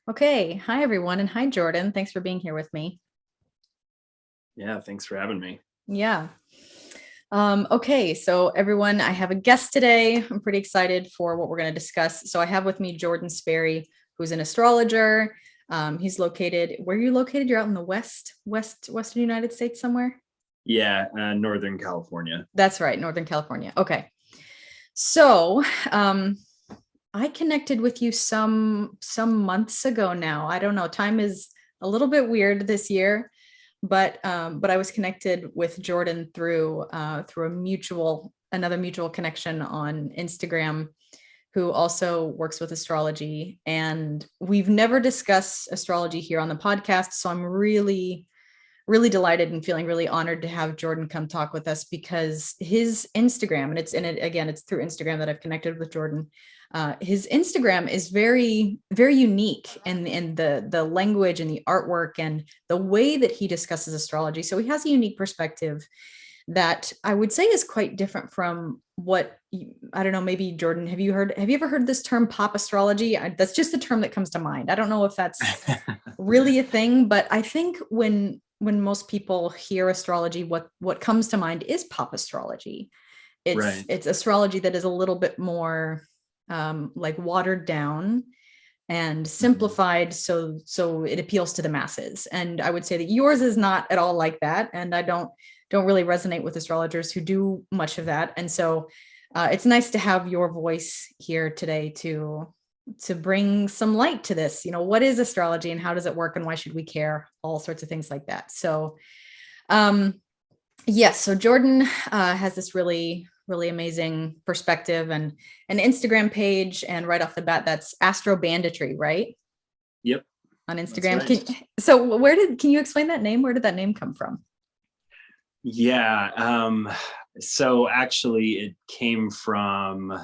Okay. Hi, everyone. And hi, Jordan. Thanks for being here with me. Yeah, thanks for having me. Yeah. Okay. So, everyone, I have a guest today. I'm pretty excited for what we're going to discuss. So, I have with me Jordan Sperry, who's an astrologer. He's located, where are you located? You're out in the Western United States somewhere? Yeah, Northern California. That's right, Northern California. Okay. So, I connected with you some months ago now. I don't know. Time is a little bit weird this year, but I was connected with Jordan through another mutual connection on Instagram, who also works with astrology. And we've never discussed astrology here on the podcast, so I'm really delighted and feeling really honored to have Jordan come talk with us because his Instagram, and it's through Instagram that I've connected with Jordan. His Instagram is very unique in the language and the artwork and the way that he discusses astrology. So he has a unique perspective that I would say is quite different from I don't know, maybe Jordan, have you ever heard this term pop astrology? That's just the term that comes to mind. I don't know if that's really a thing, but I think when most people hear astrology, what comes to mind is pop astrology. It's Right. it's astrology that is a little bit more like watered down and Mhm. simplified so it appeals to the masses. And I would say that yours is not at all like that. And I don't really resonate with astrologers who do much of that. And so it's nice to have your voice here today to bring some light to this. What is astrology and how does it work and why should we care? All sorts of things like that. So um yes, so Jordan has this really amazing perspective and an Instagram page, and right off the bat, that's Astro Banditry, right? Yep, On that's Instagram. right. Can you explain that name? Where did that name come from? Yeah. So actually, it came from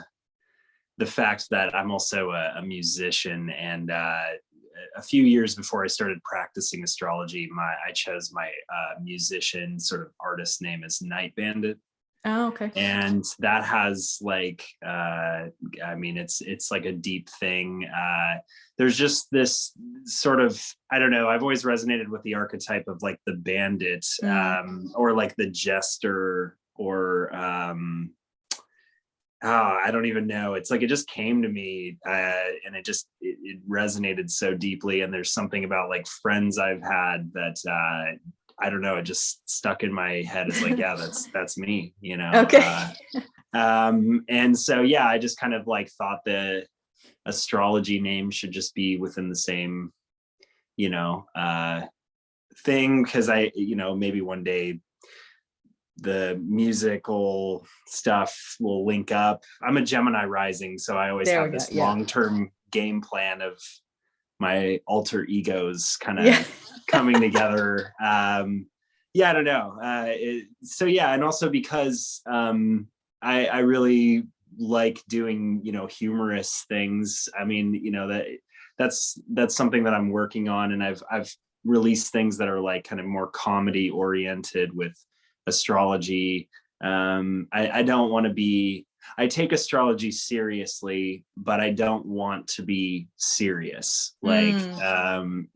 the fact that I'm also a musician, and a few years before I started practicing astrology, I chose my musician sort of artist name as Night Bandit. Oh, okay. And that has like I mean it's like a deep thing. There's just this sort of, I don't know, I've always resonated with the archetype of like the bandit, Mm, or like the jester, or I don't even know. It's like it just came to me, and it resonated so deeply. And there's something about like friends I've had that I don't know. It just stuck in my head as like, yeah, that's me. okay. And so yeah, I just kind of like thought the astrology name should just be within the same, you know, thing, because maybe one day the musical stuff will link up. I'm a Gemini rising, so I always There we have go. this Yeah. long-term game plan of my alter egos kind Yeah. of coming together. Yeah, I don't know. So yeah, and also because I really like doing humorous things. I mean, that's something that I'm working on, and I've released things that are like kind of more comedy oriented with astrology. I don't want to be. I take astrology seriously, but I don't want to be serious. Like, Mm,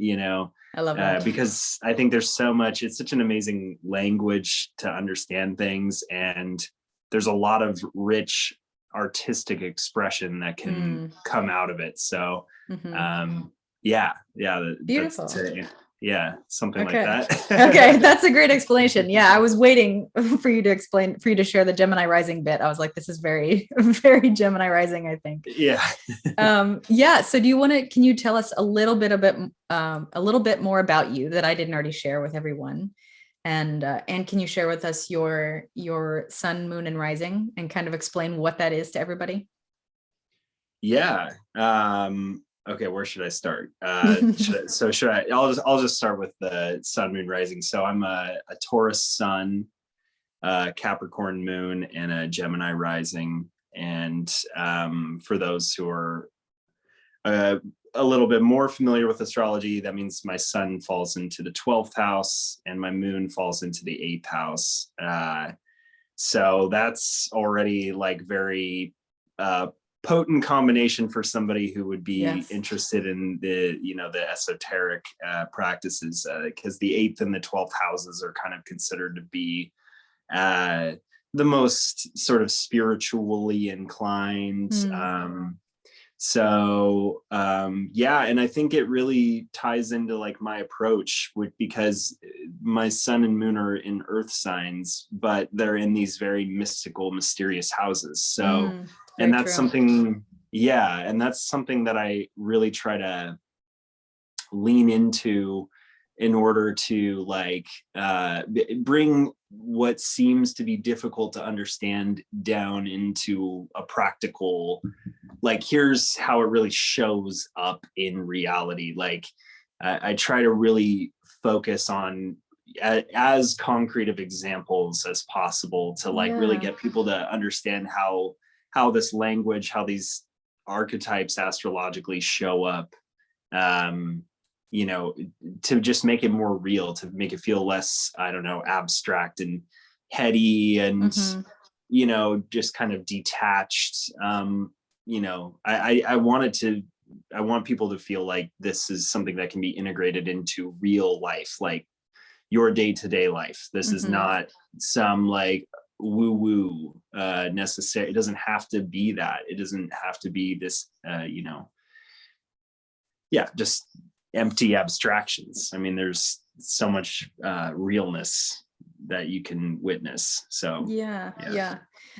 I love that. because I think there's so much, it's such an amazing language to understand things. And there's a lot of rich artistic expression that can Mm, come out of it. So, hmm. um, yeah, Beautiful. yeah, something like Okay. Okay, that. that's a great explanation. Yeah, I was waiting for you to share the Gemini rising bit. I was like, this is very, very Gemini rising, I think. Yeah. Yeah. So can you tell us a little bit more about you that I didn't already share with everyone? And can you share with us your sun, moon, and rising and kind of explain what that is to everybody? Yeah. Okay, where should I start? Should I? I'll just start with the sun, moon, rising. So I'm a Taurus sun, Capricorn moon, and a Gemini rising. And for those who are uh, a little bit more familiar with astrology, that means my sun falls into the 12th house and my moon falls into the 8th house. So that's already like very potent combination for somebody who would be Yes. interested in the, the esoteric practices, because the 8th and the 12th houses are kind of considered to be the most sort of spiritually inclined. Yeah, and I think it really ties into like my approach because my sun and moon are in earth signs, but they're in these very mystical, mysterious houses. So, and that's something, and that's something that I really try to lean into in order to like bring what seems to be difficult to understand down into a practical, like, here's how it really shows up in reality. Like I try to really focus on as concrete of examples as possible to like really get people to understand how this language, how these archetypes astrologically show up, to just make it more real, to make it feel less, I don't know, abstract and heady and, just kind of detached. I want people to feel like this is something that can be integrated into real life, like your day-to-day life. This is not some like woo-woo necessary. It doesn't have to be that. It doesn't have to be this, just empty abstractions. I mean, there's so much realness that you can witness. So yeah,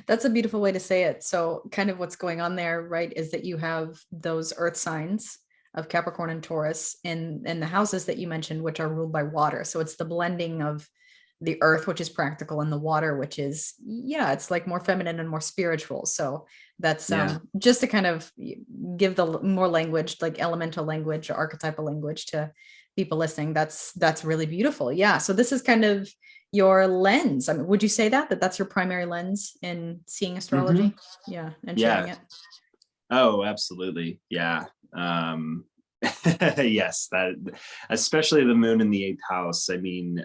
that's a beautiful way to say it. So kind of what's going on there, right, is that you have those earth signs of Capricorn and Taurus in the houses that you mentioned, which are ruled by water. So it's the blending of the earth, which is practical, and the water, which is, it's like more feminine and more spiritual. So that's just to kind of give the more language, like elemental language or archetypal language to people listening. That's really beautiful. Yeah. So this is kind of your lens. I mean, would you say that that's your primary lens in seeing astrology? Yeah. And sharing it. Oh, absolutely. Yeah. Yes, that, especially the moon in the 8th house. I mean,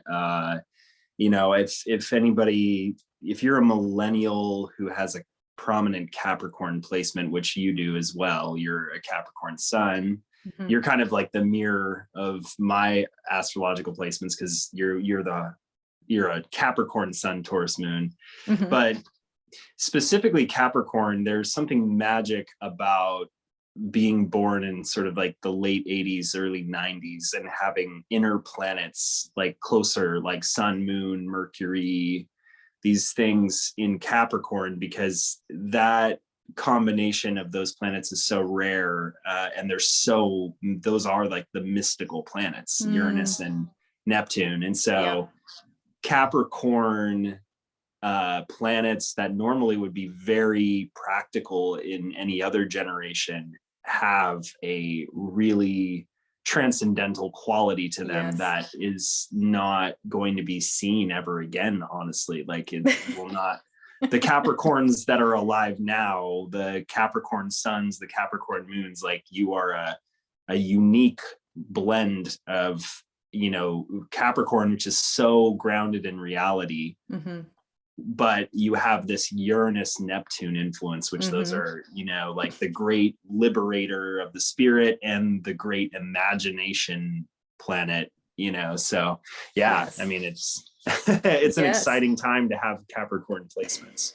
if anybody, if you're a millennial who has a prominent Capricorn placement, which you do as well, you're a Capricorn sun, you're kind of like the mirror of my astrological placements, because you're a Capricorn sun, Taurus moon. But specifically Capricorn, there's something magic about being born in sort of like the late 80s, early 90s, and having inner planets like closer, like sun, moon, Mercury, these things in Capricorn, because that combination of those planets is so rare, and those are like the mystical planets, Uranus and Neptune. And so Capricorn planets that normally would be very practical in any other generation have a really transcendental quality to them that is not going to be seen ever again, honestly. Like it will not. The Capricorns that are alive now, the Capricorn suns, the Capricorn moons, like you are a unique blend of, Capricorn, which is so grounded in reality, but you have this Uranus Neptune influence, which those are, like the great liberator of the spirit and the great imagination planet, so I mean, it's it's an exciting time to have Capricorn placements.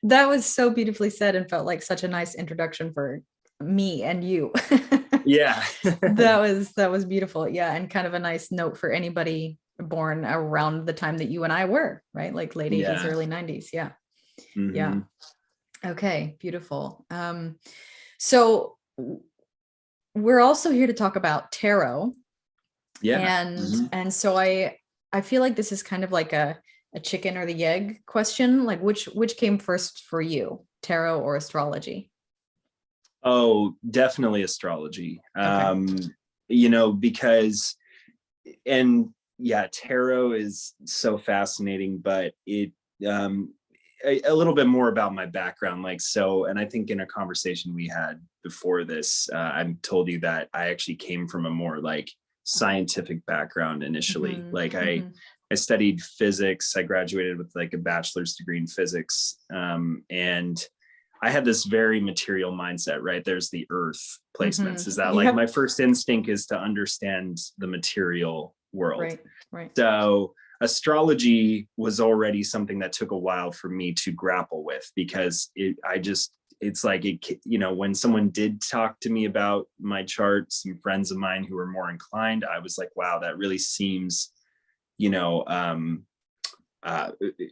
That was so beautifully said, and felt like such a nice introduction for me and you. That was beautiful. And kind of a nice note for anybody born around the time that you and I were, right? Like late 80s, early 90s. Okay, beautiful. So we're also here to talk about tarot. And so I feel like this is kind of like a chicken or the egg question. Like which came first for you, tarot or astrology? Oh, definitely astrology. Because, and tarot is so fascinating, but it, a little bit more about my background. Like, so, and I think in a conversation we had before this, I told you that I actually came from a more like scientific background initially. Like I studied physics. I graduated with like a bachelor's degree in physics. And I had this very material mindset, right? There's the earth placements. Is that like Yep. my first instinct is to understand the material world. Right. Right. So astrology was already something that took a while for me to grapple with, because it's like, when someone did talk to me about my chart, some friends of mine who were more inclined, I was like, wow, that really seems,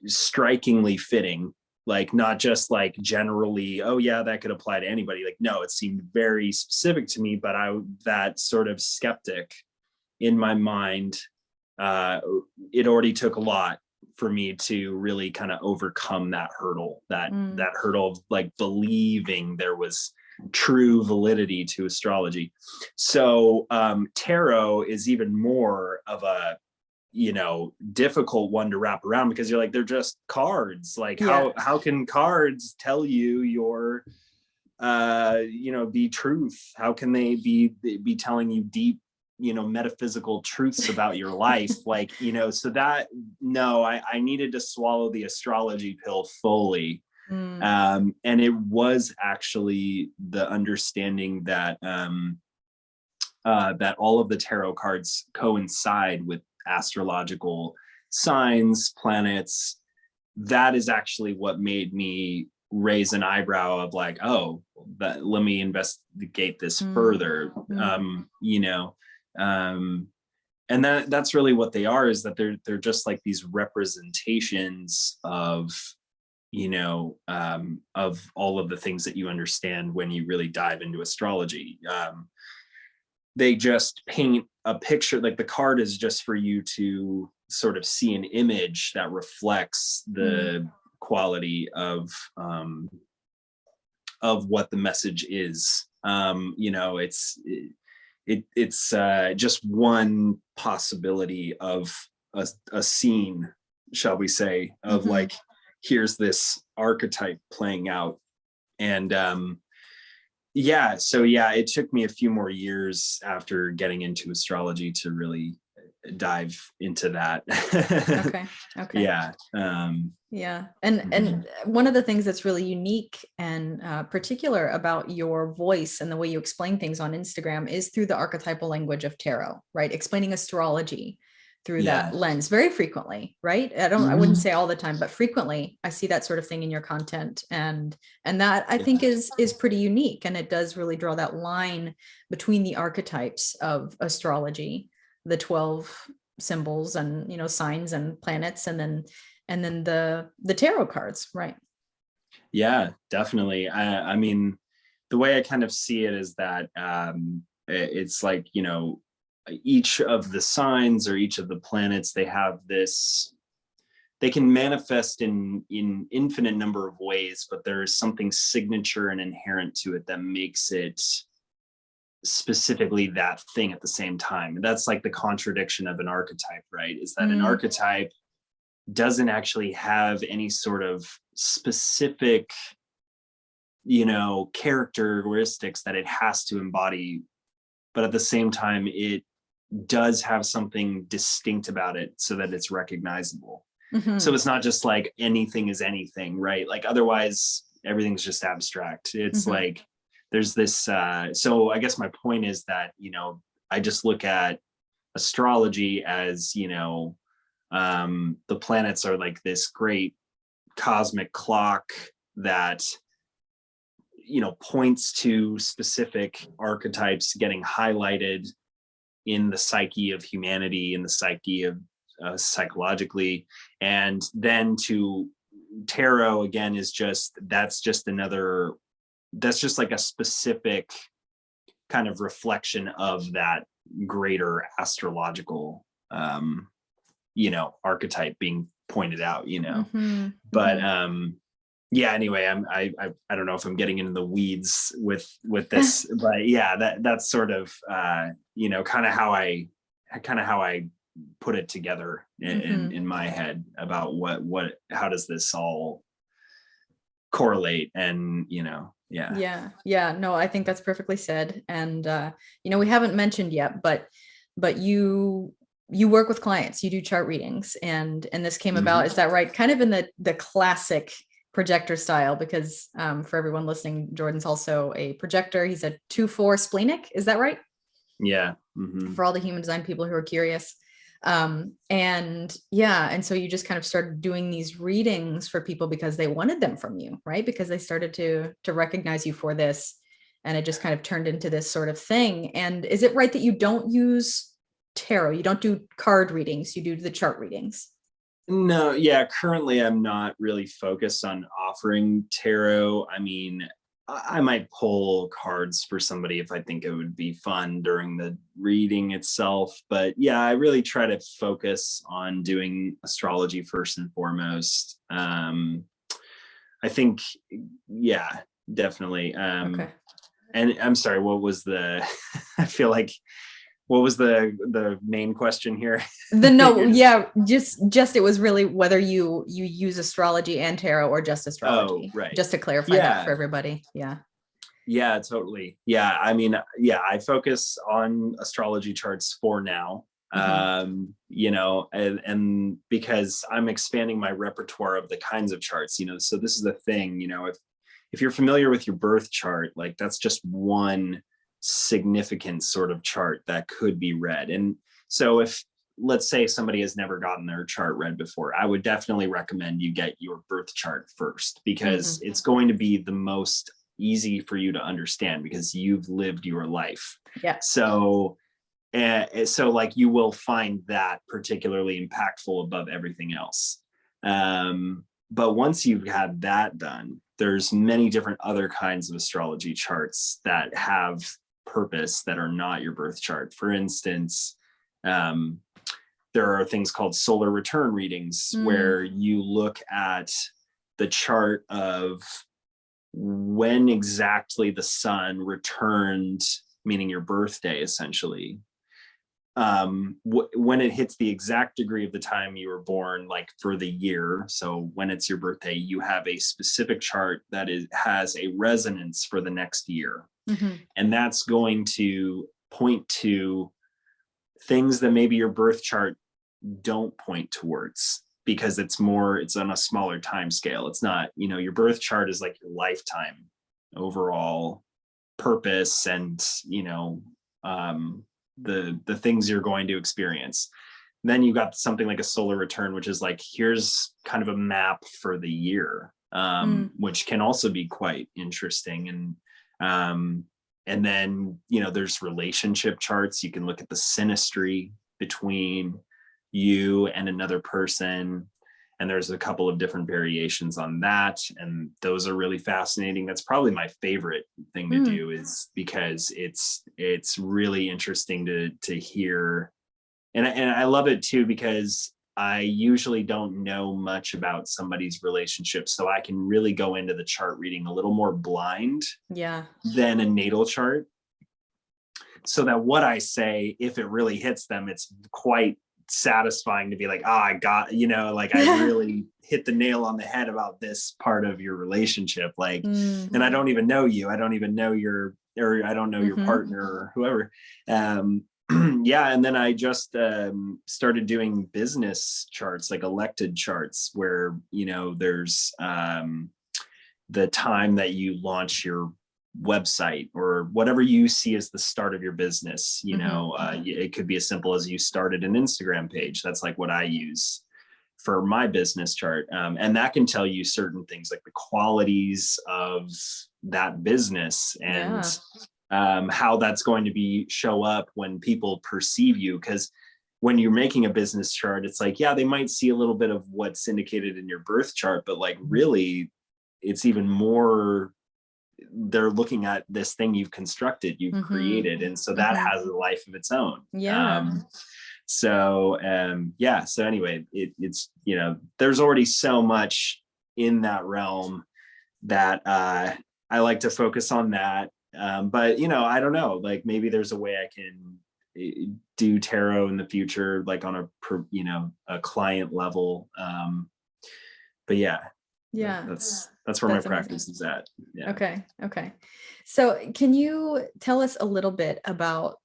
strikingly fitting. Like, not just like generally, oh yeah, that could apply to anybody. Like, no, it seemed very specific to me, but that sort of skeptic in my mind, it already took a lot for me to really kind of overcome that hurdle, that hurdle of like believing there was true validity to astrology. So tarot is even more of a difficult one to wrap around, because you're like, they're just cards. Like, how can cards tell you your be truth? How can they be telling you deep metaphysical truths about your life? Like, so that, no, I needed to swallow the astrology pill fully. And it was actually the understanding that that all of the tarot cards coincide with astrological signs, planets. That is actually what made me raise an eyebrow of like, oh, let me investigate this further. And that's really what they are, is that they're just like these representations of of all of the things that you understand when you really dive into astrology. They just paint a picture. Like, the card is just for you to sort of see an image that reflects the quality of what the message is. It's just one possibility of a scene, shall we say, of like, here's this archetype playing out. And it took me a few more years after getting into astrology to really dive into that. Okay. Yeah. And one of the things that's really unique and particular about your voice and the way you explain things on Instagram is through the archetypal language of tarot, right? Explaining astrology through that lens very frequently, right? I wouldn't say all the time, but frequently I see that sort of thing in your content. And that I think is pretty unique. And it does really draw that line between the archetypes of astrology, the 12 symbols and, signs and planets, and then the tarot cards, right? Yeah, definitely. I mean, the way I kind of see it is that it's like, each of the signs or each of the planets, they can manifest in infinite number of ways, but there is something signature and inherent to it that makes it specifically that thing at the same time. That's like the contradiction of an archetype, right? Is that an archetype doesn't actually have any sort of specific, characteristics that it has to embody, but at the same time, it does have something distinct about it so that it's recognizable. So it's not just like anything is anything, right? Like, otherwise everything's just abstract. It's like, there's this, so I guess my point is that, I just look at astrology as, the planets are like this great cosmic clock that, points to specific archetypes getting highlighted in the psyche of humanity, in the psyche of psychologically. And then to tarot again is that's just like a specific kind of reflection of that greater astrological archetype being pointed out. But anyway, I don't know if I'm getting into the weeds with this, but yeah, that's sort of kind of how I put it together in my head about how does this all correlate. And no, I think that's perfectly said. And we haven't mentioned yet, but you work with clients, you do chart readings, and this came about, is that right, kind of in the classic projector style because for everyone listening, Jordan's also a projector. He's a 2-4 splenic. Is that right? Yeah. Mm-hmm. For all the human design people who are curious. And so you just kind of started doing these readings for people because they wanted them from you, right? Because they started to recognize you for this, and it just kind of turned into this sort of thing. And is it right that you don't use tarot? You don't do card readings, you do the chart readings? No, yeah, currently I'm not really focused on offering tarot. I mean, I might pull cards for somebody if I think it would be fun during the reading itself. But yeah, I really try to focus on doing astrology first and foremost. I think, yeah, definitely. Okay. And I'm sorry, what was the, I feel like, what was the main question here? Just it was really whether you use astrology and tarot or just astrology. Oh, right. Just to clarify that for everybody. Yeah, totally. Yeah, I mean, yeah, I focus on astrology charts for now. You know, and because I'm expanding my repertoire of the kinds of charts, you know, so this is the thing, you know, if you're familiar with your birth chart, like that's just one significant sort of chart that could be read. And so if, let's say somebody has never gotten their chart read before, I would definitely recommend you get your birth chart first, because it's going to be the most easy for you to understand because you've lived your life. Yeah. So like you will find that particularly impactful above everything else. But once you've had that done, there's many different other kinds of astrology charts that have purpose that are not your birth chart. For instance, there are things called solar return readings where you look at the chart of when exactly the sun returned, meaning your birthday essentially, when it hits the exact degree of the time you were born, like for the year. So when it's your birthday, you have a specific chart that has a resonance for the next year. And that's going to point to things that maybe your birth chart don't point towards, because it's on a smaller time scale. It's not, you know, your birth chart is like your lifetime overall purpose and, you know, the things you're going to experience. Then you got something like a solar return, which is like, here's kind of a map for the year, which can also be quite interesting. And then, you know, there's relationship charts. You can look at the synastry between you and another person. And there's a couple of different variations on that. And those are really fascinating. That's probably my favorite thing to do, is because it's really interesting to hear. And I love it too, because I usually don't know much about somebody's relationship. So I can really go into the chart reading a little more blind than a natal chart. So that what I say, if it really hits them, it's quite satisfying to be like, oh, I got, you know, like I really hit the nail on the head about this part of your relationship. Like, and I don't even know you. I don't even know I don't know your partner or whoever. Yeah. And then I just started doing business charts, like elected charts, where, you know, there's the time that you launch your website or whatever you see as the start of your business. You know, it could be as simple as you started an Instagram page. That's like what I use for my business chart. And that can tell you certain things like the qualities of that business and how that's going to show up when people perceive you. Because when you're making a business chart, it's like, yeah, they might see a little bit of what's indicated in your birth chart, but like really it's even more, they're looking at this thing you've constructed, you've created. And so that has a life of its own. So anyway, it's, you know, there's already so much in that realm that I like to focus on that. But, you know, I don't know, like maybe there's a way I can do tarot in the future, like on a client level. But that's where my practice is at. Yeah. Okay. So can you tell us a little bit about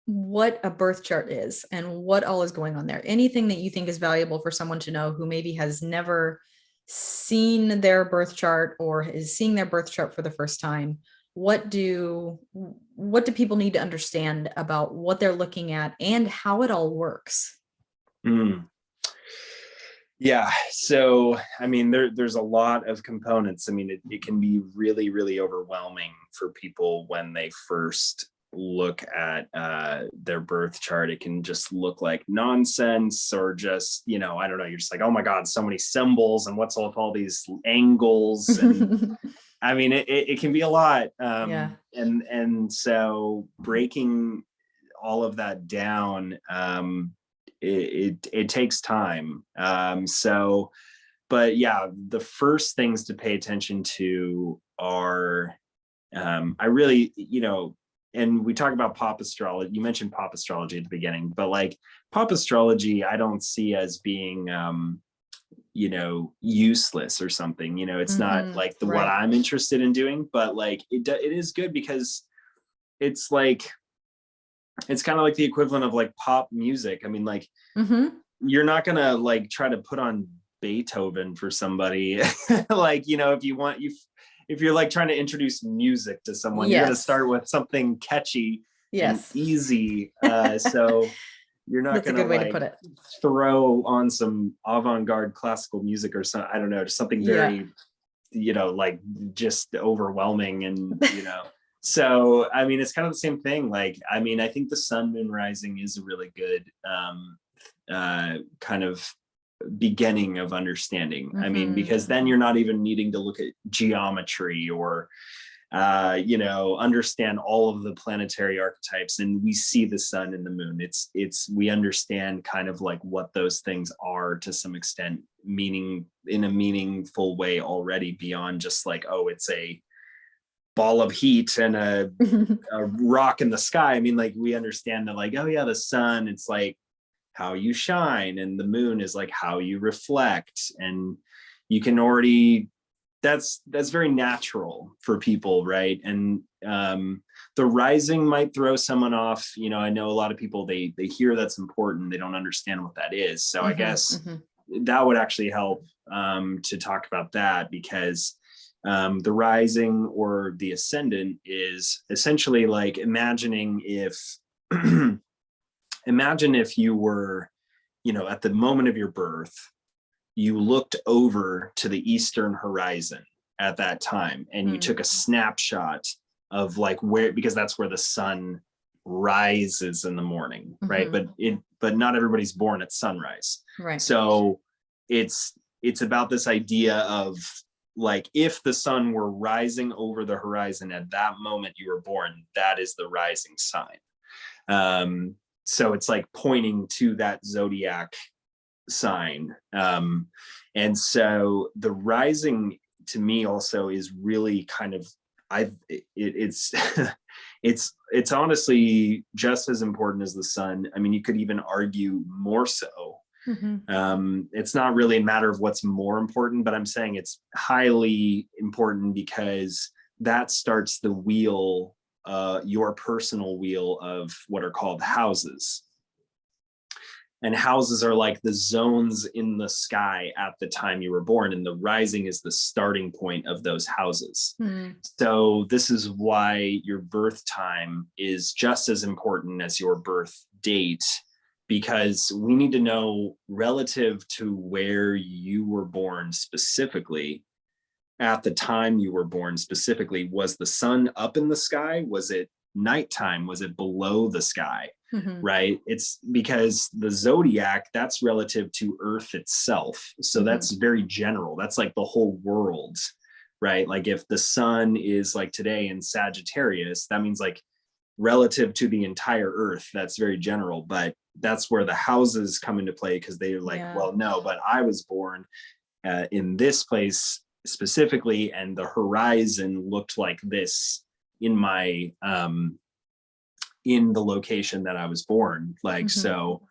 what a birth chart is and what all is going on there? Anything that you think is valuable for someone to know who maybe has never seen their birth chart or is seeing their birth chart for the first time, what do people need to understand about what they're looking at and how it all works? Mm. Yeah. So, I mean, there's a lot of components. I mean, it can be really, really overwhelming for people when they first look at their birth chart. It can just look like nonsense, or just, I don't know, you're just like, oh my God, so many symbols, and what's all these angles. And I mean, it can be a lot. Yeah. And so breaking all of that down, it takes time. But yeah, the first things to pay attention to are, I really, and we talk about pop astrology. You mentioned pop astrology at the beginning, but like pop astrology, I don't see as being, useless or something. It's not like what Right. I'm interested in doing, but like it is good because it's like, it's kind of like the equivalent of like pop music. I mean, like, Mm-hmm. you're not gonna like try to put on Beethoven for somebody. Like, if you're like trying to introduce music to someone, you're gonna Yes. start with something catchy and Yes. easy. So you're not That's a gonna good way to put like it. throw on some avant-garde classical music or something. I don't know, just something Yeah. very, like just overwhelming. And so I mean, it's kind of the same thing. Like, I mean, I think the sun moon rising is a really good kind of beginning of understanding. I mean, Mm-hmm. because then you're not even needing to look at geometry or understand all of the planetary archetypes, and we see the sun and the moon. We understand kind of like what those things are to some extent, meaning in a meaningful way already, beyond just like, oh, it's a ball of heat and a rock in the sky. I mean, like, we understand that, like, oh yeah, the sun, it's like how you shine, and the moon is like how you reflect. And you can already, that's very natural for people, right? And the rising might throw someone off. I know a lot of people, they hear that's important, they don't understand what that is. So I Mm-hmm. guess Mm-hmm. that would actually help to talk about that, because the rising or the ascendant is essentially like imagining if imagine if you were, at the moment of your birth, you looked over to the eastern horizon at that time, and you took a snapshot of like where, because that's where the sun rises in the morning, right? Mm-hmm. But not everybody's born at sunrise. Right. So it's about this idea of, like, if the sun were rising over the horizon at that moment you were born, that is the rising sign. So it's like pointing to that zodiac sign. And so the rising, to me, also is really kind of, it's it's honestly just as important as the sun. I mean, you could even argue more so. It's not really a matter of what's more important, but I'm saying it's highly important, because that starts the wheel, your personal wheel of what are called houses. And houses are like the zones in the sky at the time you were born, and the rising is the starting point of those houses. So this is why your birth time is just as important as your birth date, because we need to know, relative to where you were born specifically, at the time you were born specifically, was the sun up in the sky? Was it nighttime? Was it below the sky? Right? It's because the zodiac, that's relative to Earth itself. So that's very general. That's like the whole world, right? Like, if the sun is like today in Sagittarius, that means like relative to the entire Earth, that's very general. But that's where the houses come into play, because they're like, well, no, but I was born in this place specifically, and the horizon looked like this in my in the location that I was born. Like, so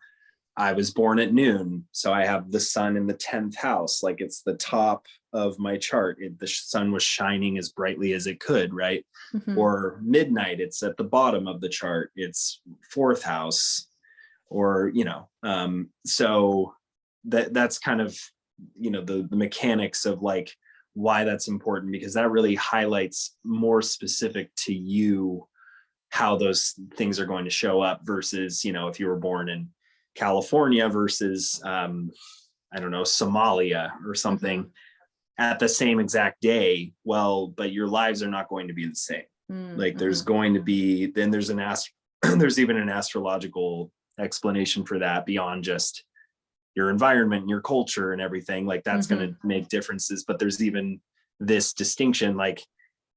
I was born at noon, so I have the sun in the 10th house, like it's the top of my chart. The sun was shining as brightly as it could, right? Or midnight, it's at the bottom of the chart, it's 4th house. Or so that's kind of the mechanics of like why that's important, because that really highlights more specific to you how those things are going to show up versus, if you were born in California versus, I don't know, Somalia or something at the same exact day. Well, but your lives are not going to be the same. Like there's going to be, then there's there's even an astrological explanation for that beyond just your environment and your culture and everything. Like that's going to make differences, but there's even this distinction, like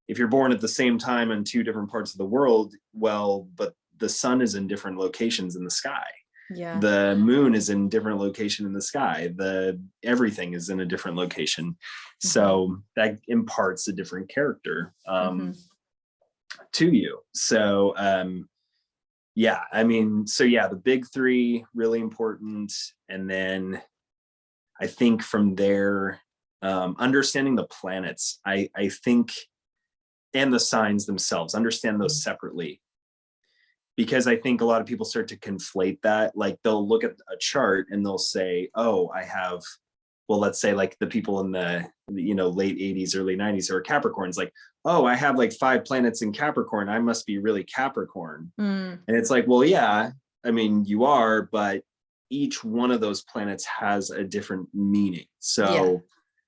if you're born at the same time in two different parts of the world, well, but the sun is in different locations in the sky. Yeah. The moon is in different location in the sky. Everything is in a different location. So that imparts a different character to you. So the big three, really important. And then I think from there, understanding the planets, I think, and the signs themselves, understand those separately. Because I think a lot of people start to conflate that. Like they'll look at a chart and they'll say, oh, I have, well, let's say like the people in the, late 80s, early 90s who are Capricorns, like, oh, I have like 5 planets in Capricorn. I must be really Capricorn. And it's like, well, yeah, I mean, you are, but each one of those planets has a different meaning. So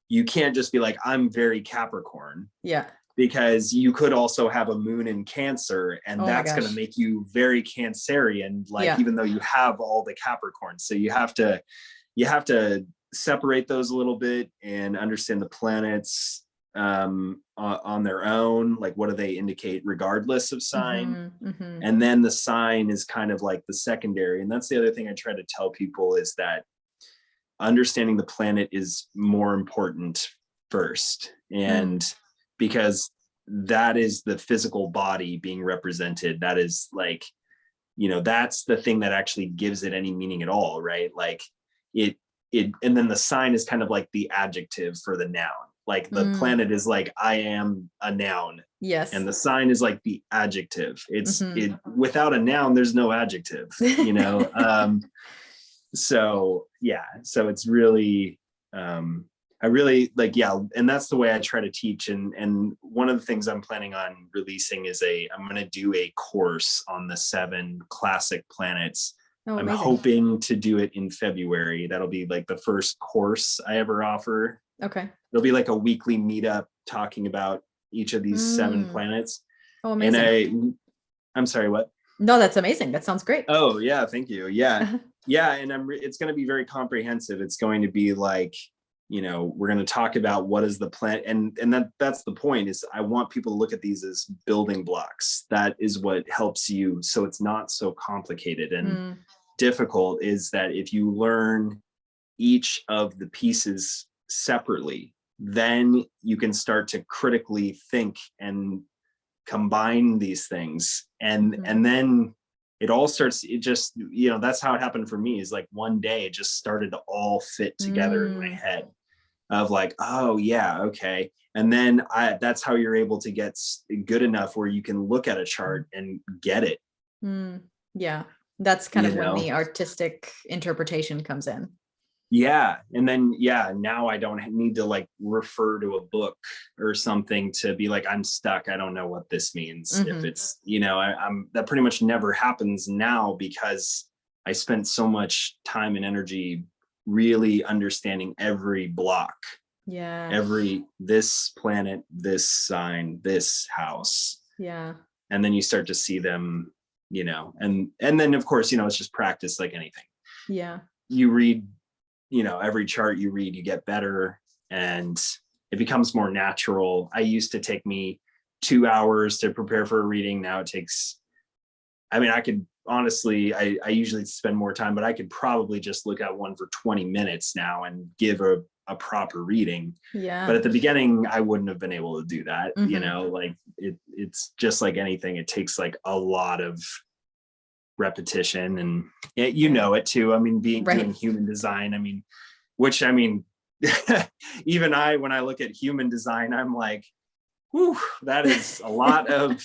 you can't just be like, I'm very Capricorn. Yeah. Because you could also have a moon in Cancer, and that's going to make you very Cancerian, like even though you have all the Capricorns. So you have to separate those a little bit and understand the planets on their own. Like what do they indicate regardless of sign? And then the sign is kind of like the secondary. And that's the other thing I try to tell people, is that understanding the planet is more important first. And because that is the physical body being represented. That is like, that's the thing that actually gives it any meaning at all, right? Like it, and then the sign is kind of like the adjective for the noun. Like the planet is like, I am a noun. Yes. And the sign is like the adjective. It's without a noun, there's no adjective, so it's really, I really like, and that's the way I try to teach. And one of the things I'm planning on releasing is I'm going to do a course on the 7 classic planets. Oh, I'm amazing. hoping to do it in February. That'll be like the first course I ever offer. Okay. It'll be like a weekly meetup talking about each of these 7 planets. Oh, amazing. And I'm sorry, what? No, that's amazing. That sounds great. Oh yeah. Thank you. Yeah. Yeah. And it's going to be very comprehensive. It's going to be like, we're going to talk about what is the planet, and that's the point, is I want people to look at these as building blocks. That is what helps you. So it's not so complicated and difficult, is that if you learn each of the pieces separately, then you can start to critically think and combine these things. And then it all starts, it just, that's how it happened for me, is like one day it just started to all fit together in my head of like, oh yeah, okay. And then that's how you're able to get good enough where you can look at a chart and get it. Yeah. That's kind of when the artistic interpretation comes in. Yeah. And then, now I don't need to like refer to a book or something to be like, I'm stuck. I don't know what this means. If it's, I'm that pretty much never happens now, because I spent so much time and energy really understanding every block. Yeah. This planet, this sign, this house. Yeah. And then you start to see them, and then of course, it's just practice like anything. Yeah. You read, every chart you read, you get better and it becomes more natural. I used to take me 2 hours to prepare for a reading. Now it takes, I could honestly, I usually spend more time, but I could probably just look at one for 20 minutes now and give a proper reading. Yeah. But at the beginning, I wouldn't have been able to do that. Like it's just like anything. It takes like a lot of repetition, and it too. Doing human design. Even when I look at human design, I'm like, whew, that is a lot of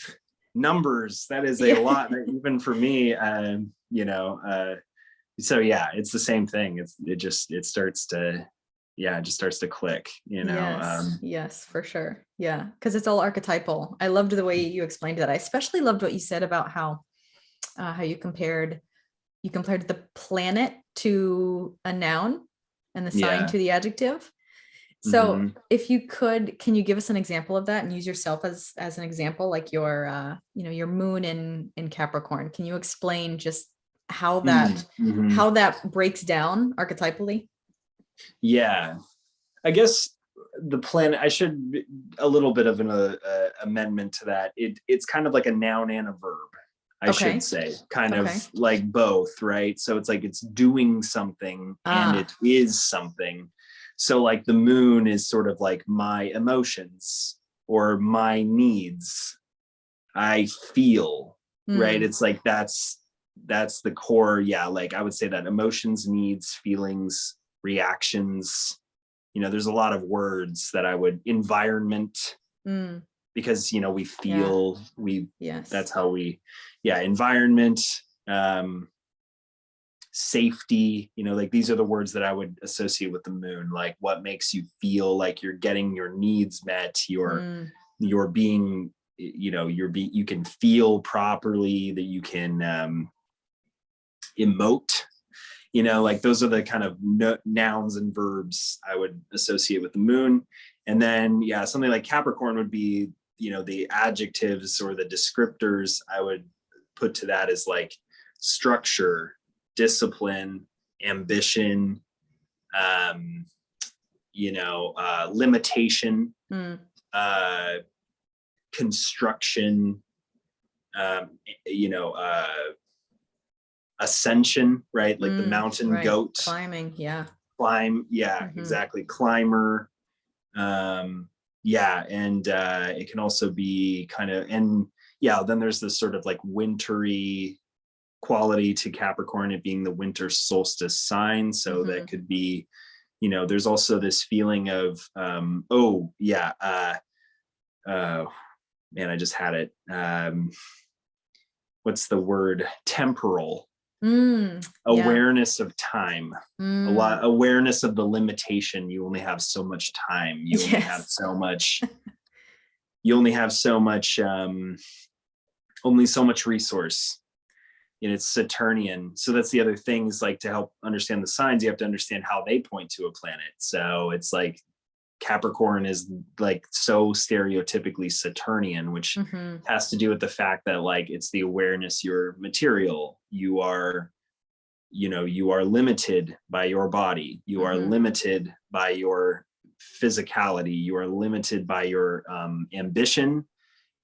numbers. That is a lot, even for me. So yeah, it's the same thing. It starts to yeah, it just starts to click, you know. Yes, for sure. Yeah, because it's all archetypal. I loved the way you explained that. I especially loved what you said about how you compared the planet to a noun and the sign Yeah. to the adjective. So Hmm. if you could, can you give us an example of that and use yourself as an example, like your your moon in Capricorn? Can you explain just Mm-hmm. how that breaks down archetypally? Yeah, I guess the planet, I should, a little bit of an amendment to that. It's kind of like a noun and a verb, I should Okay. say, kind of Okay. like both, right? So it's like it's doing something and Ah. it is something. So like the moon is sort of like my emotions or my needs. I feel, right? Mm, It's like that's the core. Yeah, like I would say that emotions, needs, feelings, reactions, there's a lot of words that I would, environment, mm, because we yeah. feel, Yes. that's how we, yeah, environment, um safety, like these are the words that I would associate with the moon, like what makes you feel like you're getting your needs met, Mm, you're being, you can feel properly, that you can emote, like those are the kind of nouns and verbs I would associate with the moon. And then, yeah, something like Capricorn would be, the adjectives or the descriptors I would put to that is like structure, discipline, ambition, um, limitation, mm, uh, construction, um, you know, uh, ascension, right? Like the mountain right. goat, Climbing. Yeah. climb, yeah, Hmm. exactly, climber. um yeah, and it can also be kind of, and yeah, then there's this sort of like wintry quality to Capricorn, it being the winter solstice sign, so that Hmm. could be, there's also this feeling of oh yeah, uh man, I just had it, what's the word, temporal, Mm, yeah. awareness of time, a Mm, lot, awareness of the limitation. You only have so much time, yes. you only have so much, only so much resource, and it's Saturnian. So that's the other thing, is like, to help understand the signs, you have to understand how they point to a planet. So it's like Capricorn is like so stereotypically Saturnian, which Hmm. has to do with the fact that like it's the awareness, you're material, you are limited by your body, you are Hmm. limited by your physicality, you are limited by your ambition,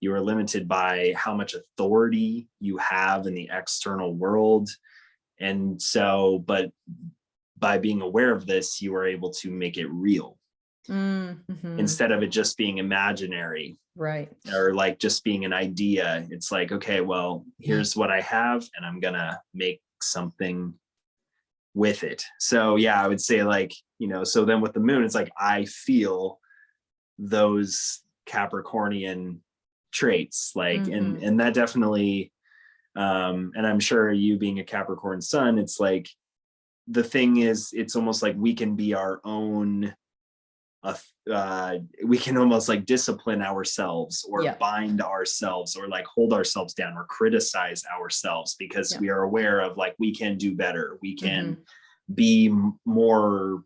you are limited by how much authority you have in the external world. And so, but by being aware of this, you are able to make it real, Hmm. instead of it just being imaginary Right. or like just being an idea. It's like, okay, well, here's what I have, and I'm gonna make something with it. So yeah, I would say like, so then with the moon, it's like I feel those Capricornian traits, like, Hmm. and that definitely, and I'm sure you being a Capricorn sun, it's like, the thing is, it's almost like we can be our own, uh, we can almost like discipline ourselves or Yeah. bind ourselves or like hold ourselves down or criticize ourselves, because Yeah. we are aware of like we can do better, we can Hmm. be more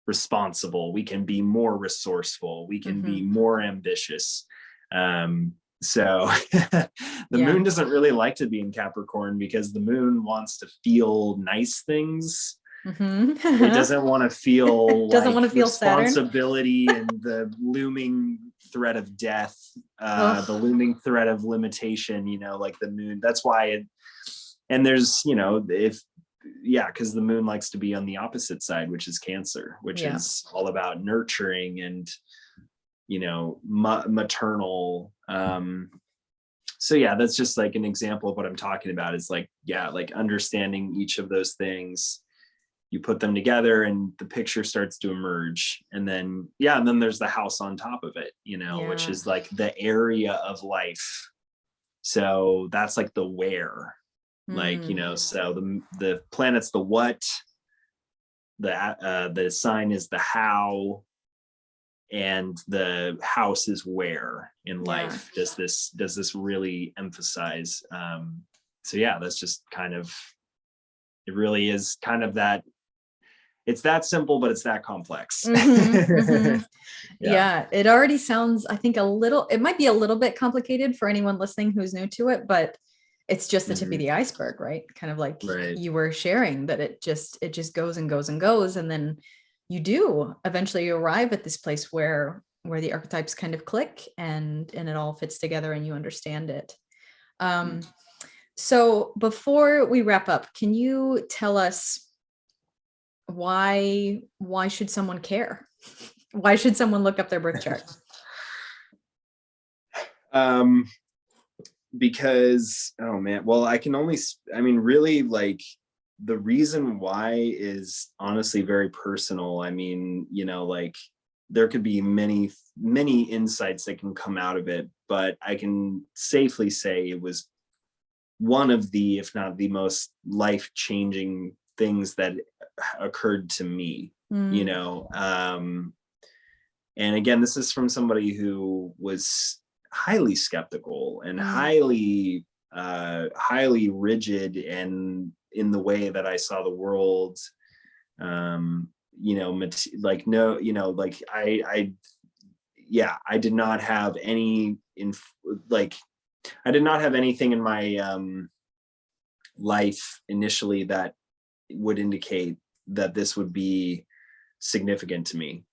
responsible, we can be more resourceful, we can be Hmm. more ambitious. So the Yeah. moon doesn't really like to be in Capricorn, because the moon wants to feel nice things. Hmm. It doesn't want to feel Doesn't like want to feel Saturn. responsibility and the looming threat of death, the Oh, looming threat of limitation, like the moon. That's why it, and there's, if, yeah, because the moon likes to be on the opposite side, which is Cancer, which yeah. is all about nurturing and, maternal. So yeah, that's just like an example of what I'm talking about, is like, yeah, like understanding each of those things, you put them together and the picture starts to emerge. And then, yeah, and then there's the house on top of it, which Yeah. is like the area of life. So that's like the where, like, Mm, so the planet's the what, the sign is the how, and the house is where in life does this really emphasize. So yeah, that's just kind of, it really is kind of that, it's that simple, but it's that complex. Yeah, it already sounds, I think, it might be a little bit complicated for anyone listening who's new to it, but it's just the tip of the iceberg, right? Kind of like you were sharing, that it just goes and goes and goes. And then you do eventually arrive at this place where the archetypes kind of click and it all fits together and you understand it. So before we wrap up, can you tell us why should someone care? Why should someone look up their birth chart? Because, oh man, well, really, like, the reason why is honestly very personal. I mean, like, there could be many insights that can come out of it, but I can safely say it was one of the, if not the most life-changing things that occurred to me. And again, this is from somebody who was highly skeptical and highly rigid, and in the way that I saw the world, I did not have anything in my life initially that would indicate that this would be significant to me.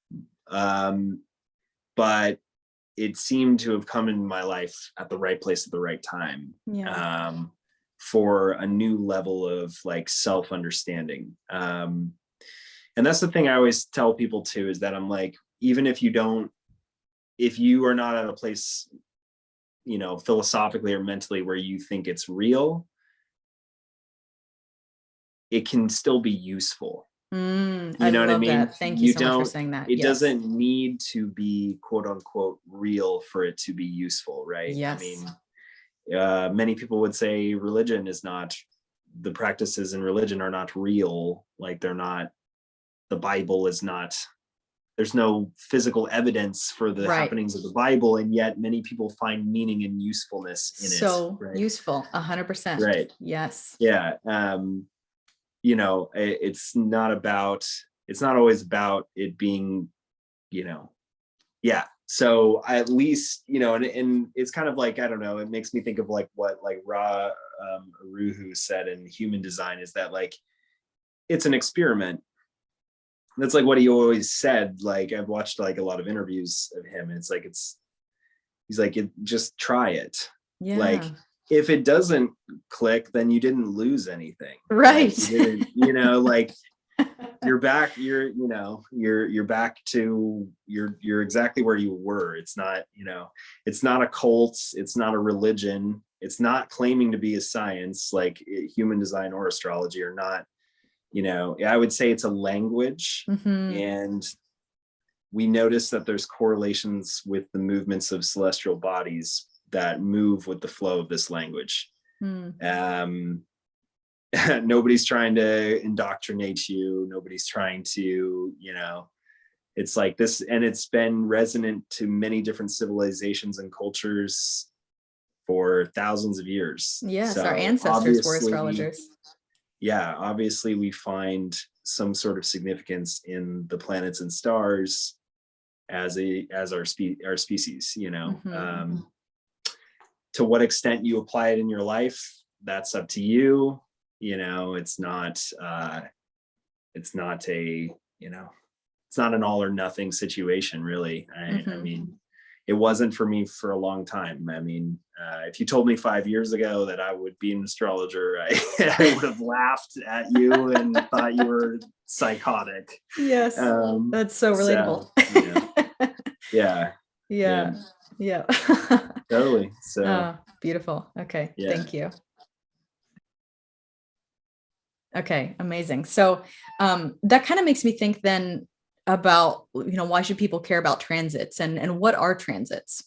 But it seemed to have come in my life at the right place at the right time, for a new level of like self-understanding. And that's the thing I always tell people too, is that I'm like, even if you are not at a place, philosophically or mentally where you think it's real, it can still be useful. I know what I mean? That. Thank you so much for saying that. It doesn't need to be quote unquote real for it to be useful, right? Yes. I mean, many people would say the practices in religion are not real. Like, the Bible is not, there's no physical evidence for the happenings of the Bible, and yet many people find meaning and usefulness in it. So useful, 100%. Right. Yes. Yeah. It's not always about it being, so at least, and it's kind of like, I don't know, it makes me think of like what like Ra Aruhu said in Human Design, is that like, it's an experiment. That's like what he always said. Like, I've watched like a lot of interviews of him, and he's like, just try it. Yeah. Like, if it doesn't click, then you didn't lose anything. Right. Like, you're back, you're back to, you're exactly where you were. It's not, it's not a cult. It's not a religion. It's not claiming to be a science, like Human Design or astrology are not, I would say it's a language. And we notice that there's correlations with the movements of celestial bodies that move with the flow of this language. Nobody's trying to indoctrinate you. Nobody's trying to, it's like this, and it's been resonant to many different civilizations and cultures for thousands of years. Yes, so our ancestors were astrologers. Yeah, obviously we find some sort of significance in the planets and stars as our species, to what extent you apply it in your life, that's up to you. It's not an all or nothing situation, really. I mean, it wasn't for me for a long time. I mean, if you told me 5 years ago that I would be an astrologer, I would have laughed at you and thought you were psychotic. Yes, that's so relatable. Yeah. Totally. So beautiful. Okay. Yeah. Thank you. Okay. Amazing. So that kind of makes me think then about, why should people care about transits, and what are transits?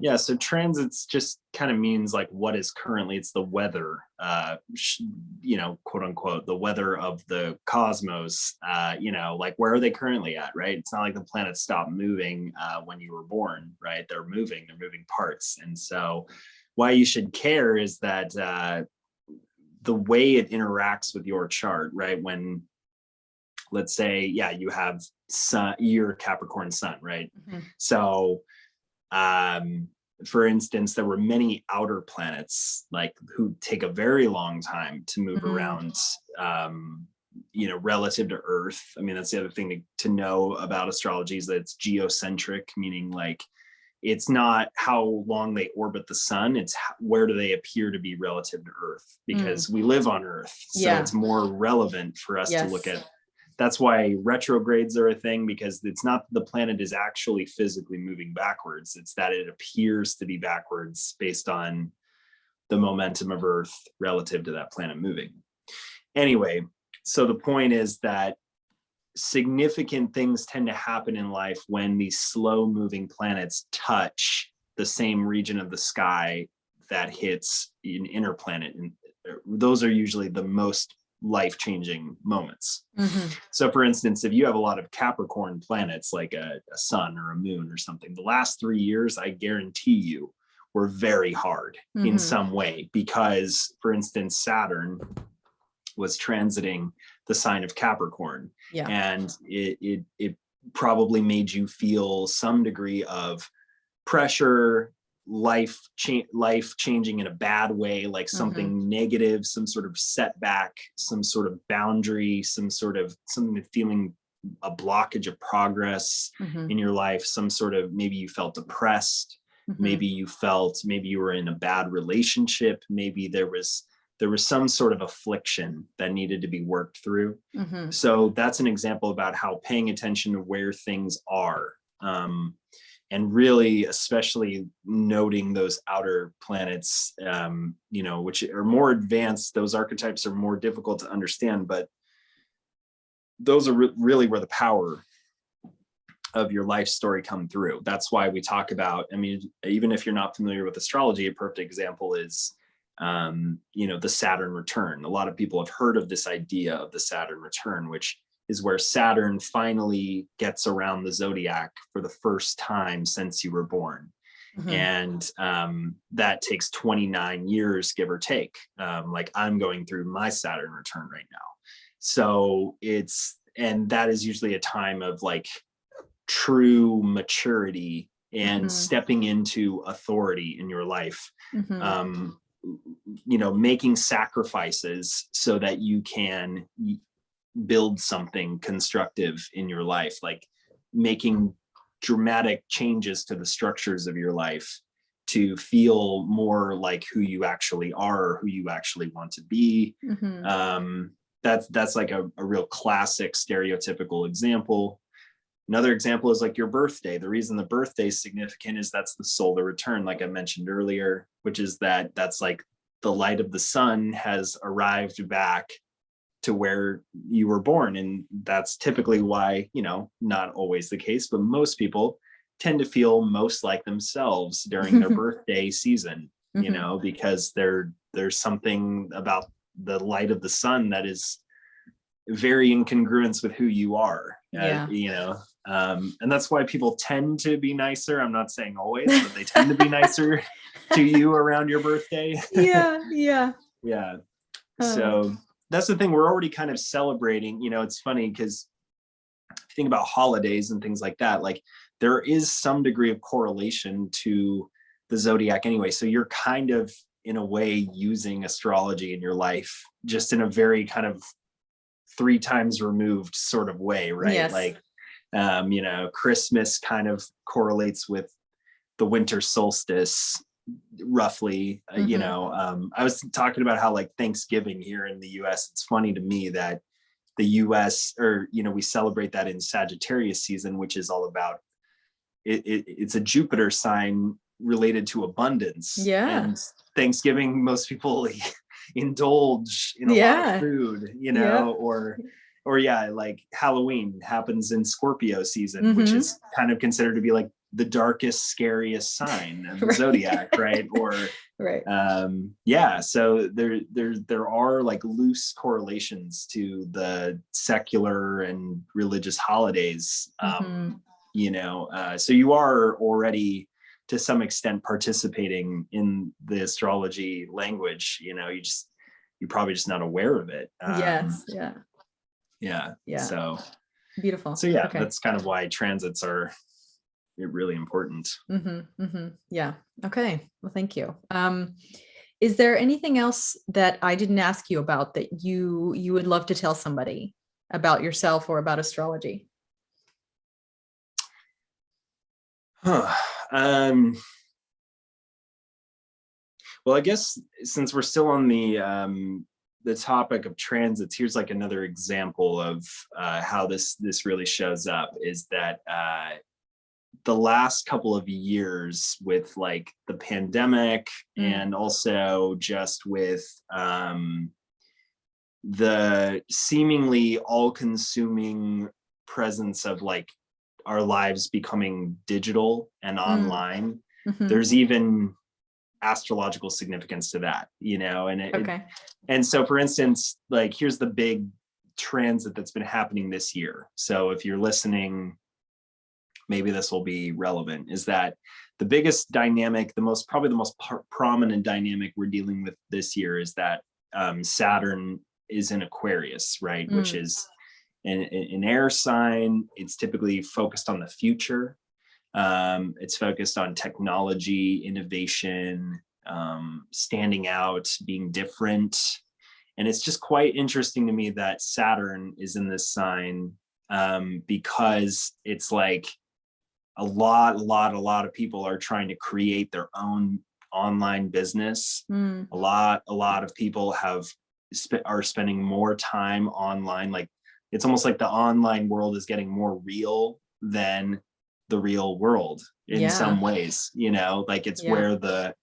Yeah, so transits just kind of means like what is currently, it's the weather, quote unquote, the weather of the cosmos, like where are they currently at, right? It's not like the planets stop moving when you were born, right? They're moving parts. And so why you should care is that the way it interacts with your chart, right? When, let's say, you have sun, your Capricorn sun, right? So for instance, there were many outer planets like who take a very long time to move around, relative to Earth. I mean, that's the other thing to know about astrology is that it's geocentric, meaning like it's not how long they orbit the sun, it's where do they appear to be relative to Earth, because we live on Earth. So it's more relevant for us to look at. That's why retrogrades are a thing, because it's not the planet is actually physically moving backwards. It's that it appears to be backwards based on the momentum of Earth relative to that planet moving. Anyway, so the point is that significant things tend to happen in life when these slow moving planets touch the same region of the sky that hits an inner planet. And those are usually the most life-changing moments. So for instance, if you have a lot of Capricorn planets like a sun or a moon or something, the last 3 years, I guarantee you, were very hard in some way, because for instance, Saturn was transiting the sign of Capricorn, and it probably made you feel some degree of pressure, life changing in a bad way, like something negative, some sort of setback, some sort of boundary, something feeling a blockage of progress in your life, some sort of, maybe you felt depressed, maybe you were in a bad relationship, maybe there was some sort of affliction that needed to be worked through. So that's an example about how paying attention to where things are, and really, especially noting those outer planets, which are more advanced. Those archetypes are more difficult to understand, but those are really where the power of your life story come through. That's why we talk about, I mean, even if you're not familiar with astrology, a perfect example is, the Saturn return. A lot of people have heard of this idea of the Saturn return, which is where Saturn finally gets around the zodiac for the first time since you were born. And that takes 29 years, give or take. Like I'm going through my Saturn return right now. So and that is usually a time of like true maturity and stepping into authority in your life. Making sacrifices so that you can build something constructive in your life, like making dramatic changes to the structures of your life to feel more like who you actually are, or who you actually want to be. That's like a real classic stereotypical example. Another example is like your birthday. The reason the birthday is significant is that's the solar return, like I mentioned earlier, which is that's like the light of the sun has arrived back to where you were born. And that's typically why, not always the case, but most people tend to feel most like themselves during their birthday season, because there's something about the light of the sun that is very in congruence with who you are. And that's why people tend to be nicer. I'm not saying always, but they tend to be nicer to you around your birthday. Yeah. So that's the thing, we're already kind of celebrating. It's funny because if you think about holidays and things like that, like there is some degree of correlation to the zodiac anyway. So you're kind of in a way using astrology in your life, just in a very kind of 3 times removed sort of way, right? Yes. Like, Christmas kind of correlates with the winter solstice roughly. I was talking about how like Thanksgiving here in the US, it's funny to me that the US, or we celebrate that in Sagittarius season, which is all about it's a Jupiter sign related to abundance. And Thanksgiving, most people indulge in a lot of food, or like Halloween happens in Scorpio season, which is kind of considered to be like the darkest, scariest sign of the Right. zodiac, right? Or Right. yeah, so there are like loose correlations to the secular and religious holidays, Mhm. so you are already to some extent participating in the astrology language. You're probably just not aware of it. Yes. Yeah. Yeah, Yeah. so Beautiful. yeah, Okay. that's kind of why transits are really important. Yeah. Okay. Well, thank you. Is there anything else that I didn't ask you about that you would love to tell somebody about yourself or about astrology? Huh. Well, I guess since we're still on the topic of transits, here's like another example of how this really shows up. Is that the last couple of years with like the pandemic, and also just with the seemingly all-consuming presence of like our lives becoming digital and online, Mhm. there's even astrological significance to that, Okay. and so for instance, like here's the big transit that's been happening this year. So if you're listening, maybe this will be relevant, is that the biggest dynamic, probably the most prominent dynamic we're dealing with this year is that Saturn is in Aquarius, right? Which is an air sign. It's typically focused on the future. It's focused on technology, innovation, standing out, being different. And it's just quite interesting to me that Saturn is in this sign, because it's like a lot of people are trying to create their own online business. A lot of people are spending more time online. Like it's almost like the online world is getting more real than the real world in Yeah. some ways, like Yeah. it's where the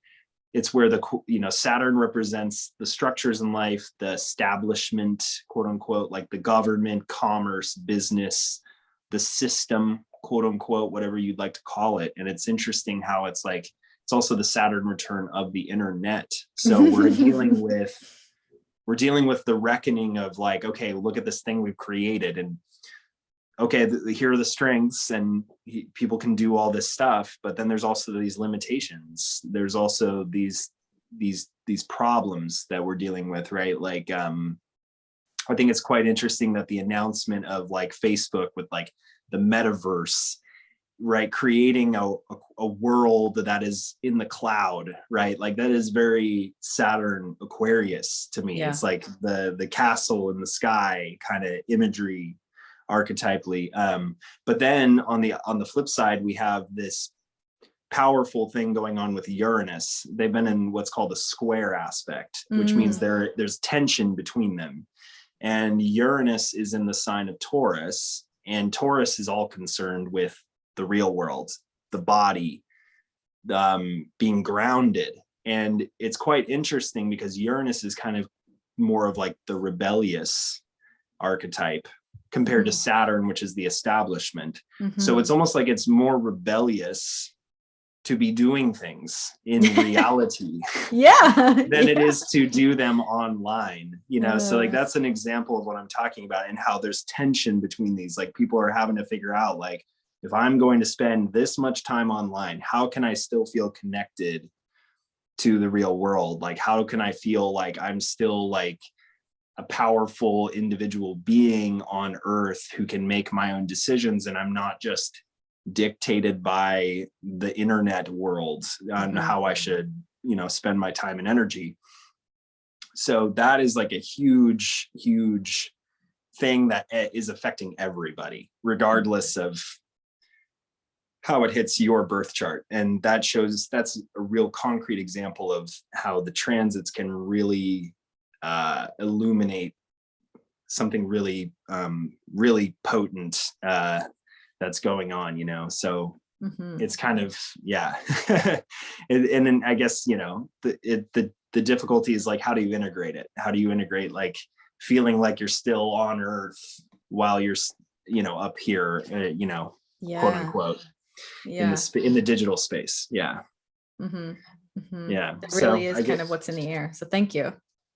Saturn represents the structures in life, the establishment, quote unquote, like the government, commerce, business, the system, quote unquote, whatever you'd like to call it. And it's interesting how it's like it's also the Saturn return of the internet. So we're dealing with the reckoning of like, okay, look at this thing we've created, and okay, here are the strengths, and people can do all this stuff, but then there's also these limitations. There's also these problems that we're dealing with, right? Like I think it's quite interesting that the announcement of like Facebook with like the metaverse, right, creating a world that is in the cloud, right? Like that is very Saturn Aquarius to me. Yeah. It's like the castle in the sky kind of imagery archetypally. But then on the flip side, we have this powerful thing going on with Uranus. They've been in what's called a square aspect, which means there's tension between them. And Uranus is in the sign of Taurus, and Taurus is all concerned with the real world, the body, being grounded. And it's quite interesting because Uranus is kind of more of like the rebellious archetype compared to Saturn, which is the establishment. So it's almost like it's more rebellious to be doing things in reality than it is to do them online, so like that's an example of what I'm talking about, and how there's tension between these. Like people are having to figure out, like, if I'm going to spend this much time online, how can I still feel connected to the real world? Like how can I feel like I'm still like a powerful individual being on earth who can make my own decisions, and I'm not just dictated by the internet world on how I should, spend my time and energy. So that is like a huge thing that is affecting everybody, regardless of how it hits your birth chart. And that's a real concrete example of how the transits can really illuminate something really really potent that's going on, so it's kind of, yeah. And then I guess, the difficulty is like, how do you integrate it? How do you integrate like feeling like you're still on earth while you're up here, quote unquote. Yeah. in the digital space. Yeah. Mm-hmm. Mm-hmm. Yeah. It So really is I kind get, of what's in the air. So thank you.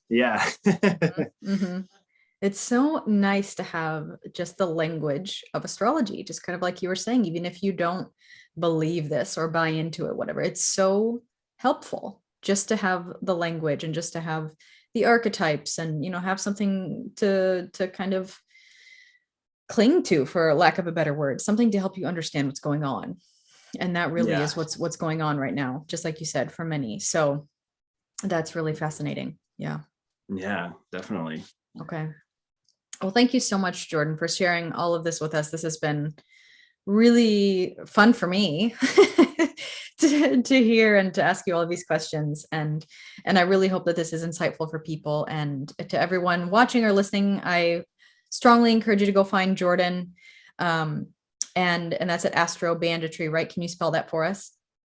yeah. Mm-hmm. It's so nice to have just the language of astrology, just kind of like you were saying, even if you don't believe this or buy into it, whatever, it's so helpful just to have the language and just to have the archetypes and, have something to kind of cling to, for lack of a better word, something to help you understand what's going on. And that really Yeah. is what's going on right now, just like you said, for many. So that's really fascinating. Yeah. Yeah, definitely. Okay. Well, thank you so much, Jordan, for sharing all of this with us. This has been really fun for me to hear and to ask you all of these questions. And I really hope that this is insightful for people. And to everyone watching or listening, I strongly encourage you to go find Jordan. And that's at Astro Banditry, right? Can you spell that for us?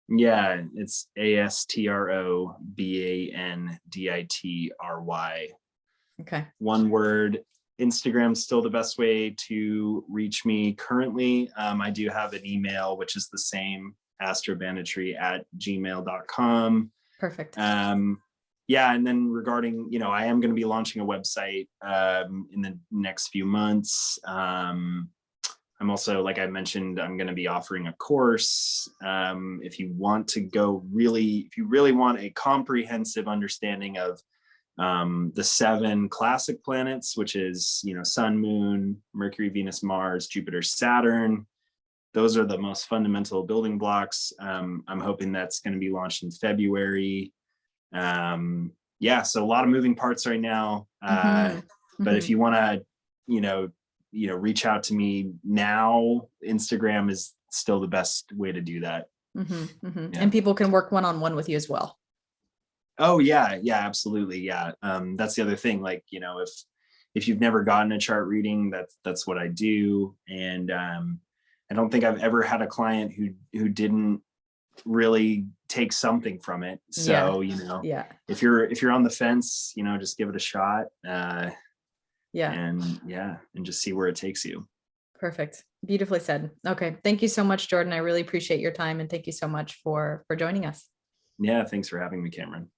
Yeah, it's ASTROBANDITRY. Okay. One word. Instagram's still the best way to reach me currently. I do have an email, which is the same, astrobanditry@gmail.com. Perfect. Yeah, and then regarding, I am going to be launching a website in the next few months. I'm also, like I mentioned, I'm going to be offering a course. If you really want a comprehensive understanding of the 7 classic planets, which is, Sun, Moon, Mercury, Venus, Mars, Jupiter, Saturn. Those are the most fundamental building blocks. I'm hoping that's going to be launched in February. Yeah, so a lot of moving parts right now. But if you want to, reach out to me now, Instagram is still the best way to do that. Yeah. Yeah. And people can work one-on-one with you as well. Oh yeah, absolutely. Yeah. That's the other thing. Like, if you've never gotten a chart reading, that's what I do. And I don't think I've ever had a client who didn't really take something from it. So, Yeah. if you're on the fence, just give it a shot. Yeah. And just see where it takes you. Perfect. Beautifully said. Okay. Thank you so much, Jordan. I really appreciate your time, and thank you so much for joining us. Yeah, thanks for having me, Cameron.